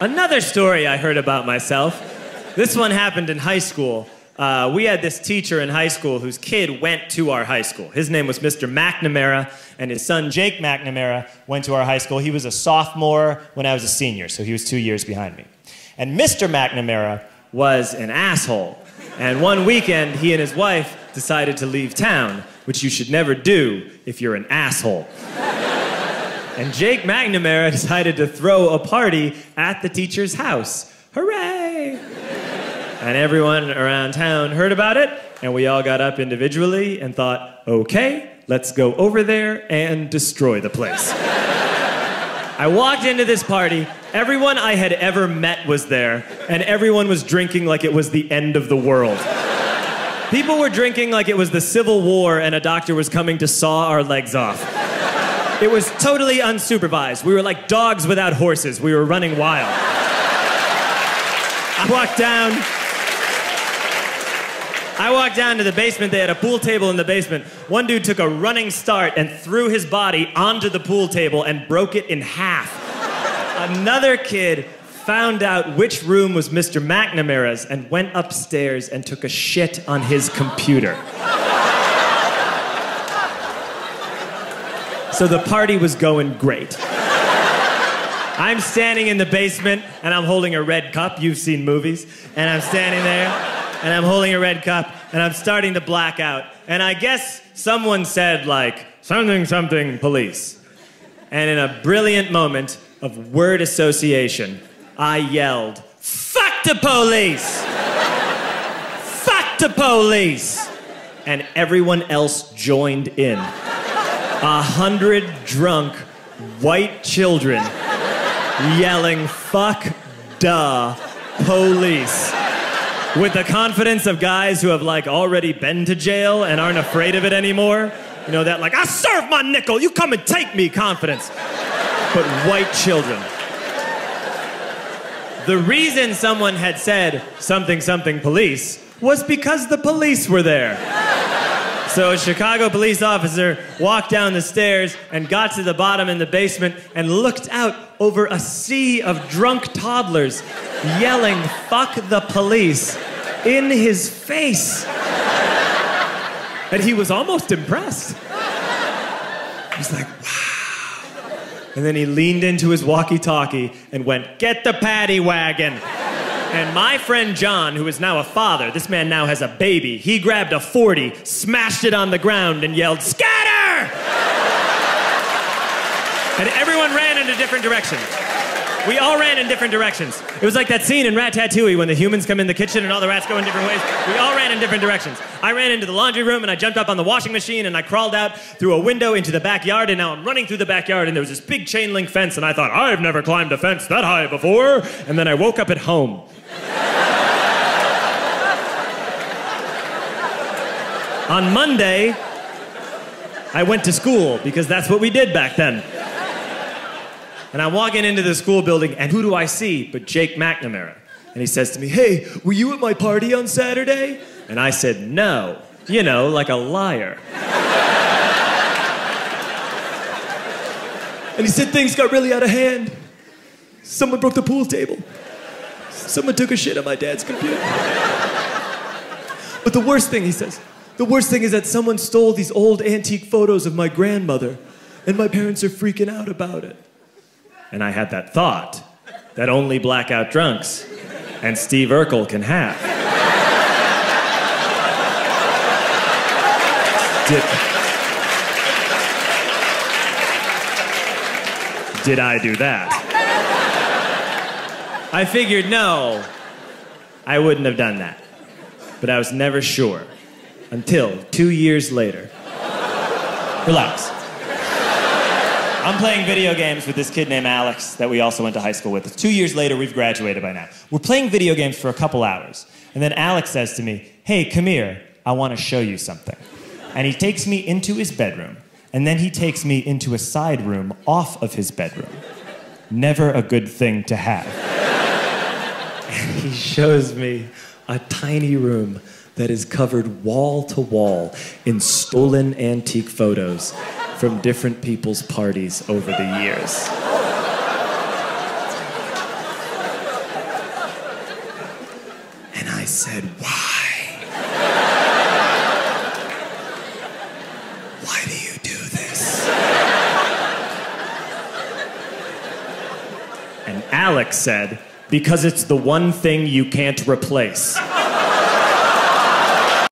Another story I heard about myself. This one happened in high school. We had this teacher in high school whose kid went to our high school. His name was Mr. McNamara, and his son Jake McNamara went to our high school. He was a sophomore when I was a senior, so he was 2 years behind me. And Mr. McNamara was an asshole. And one weekend, he and his wife decided to leave town, which you should never do if you're an asshole. And Jake McNamara decided to throw a party at the teacher's house. Hooray! And everyone around town heard about it, and we all got up individually and thought, okay, let's go over there and destroy the place. I walked into this party, everyone I had ever met was there, and everyone was drinking like it was the end of the world. People were drinking like it was the Civil War and a doctor was coming to saw our legs off. It was totally unsupervised. We were like dogs without horses. We were running wild. I walked down to the basement. They had a pool table in the basement. One dude took a running start and threw his body onto the pool table and broke it in half. Another kid found out which room was Mr. McNamara's and went upstairs and took a shit on his computer. So the party was going great. I'm standing in the basement and I'm holding a red cup. You've seen movies. And I'm standing there and I'm holding a red cup and I'm starting to black out. And I guess someone said like, something, something, police. And in a brilliant moment of word association, I yelled, fuck the police! Fuck the police! And everyone else joined in. 100 drunk white children yelling, fuck the police. With the confidence of guys who have like already been to jail and aren't afraid of it anymore. You know, that like, I serve my nickel, you come and take me confidence. But white children. The reason someone had said something, something, police was because the police were there. So a Chicago police officer walked down the stairs and got to the bottom in the basement and looked out over a sea of drunk toddlers yelling, fuck the police, in his face. And he was almost impressed. He was like, wow. And then he leaned into his walkie-talkie and went, get the paddy wagon. And my friend John, who is now a father, this man now has a baby, he grabbed a 40, smashed it on the ground, and yelled, scatter! And everyone ran in a different direction. We all ran in different directions. It was like that scene in Ratatouille when the humans come in the kitchen and all the rats go in different ways. We all ran in different directions. I ran into the laundry room and I jumped up on the washing machine and I crawled out through a window into the backyard, and now I'm running through the backyard and there was this big chain link fence and I thought, I've never climbed a fence that high before. And then I woke up at home. On Monday, I went to school because that's what we did back then. And I'm walking into the school building, and who do I see but Jake McNamara? And he says to me, hey, were you at my party on Saturday? And I said, no. You know, like a liar. And he said, things got really out of hand. Someone broke the pool table. Someone took a shit on my dad's computer. But the worst thing, he says, the worst thing is that someone stole these old antique photos of my grandmother, and my parents are freaking out about it. And I had that thought that only blackout drunks and Steve Urkel can have. Did I do that? I figured, no, I wouldn't have done that. But I was never sure. Until 2 years later. Relax. I'm playing video games with this kid named Alex that we also went to high school with. 2 years later, we've graduated by now. We're playing video games for a couple hours. And then Alex says to me, hey, come here, I want to show you something. And he takes me into his bedroom. And then he takes me into a side room off of his bedroom. Never a good thing to have. And he shows me a tiny room that is covered wall to wall in stolen antique photos from different people's parties over the years. said, why? Why do you do this? And Alex said, because it's the one thing you can't replace.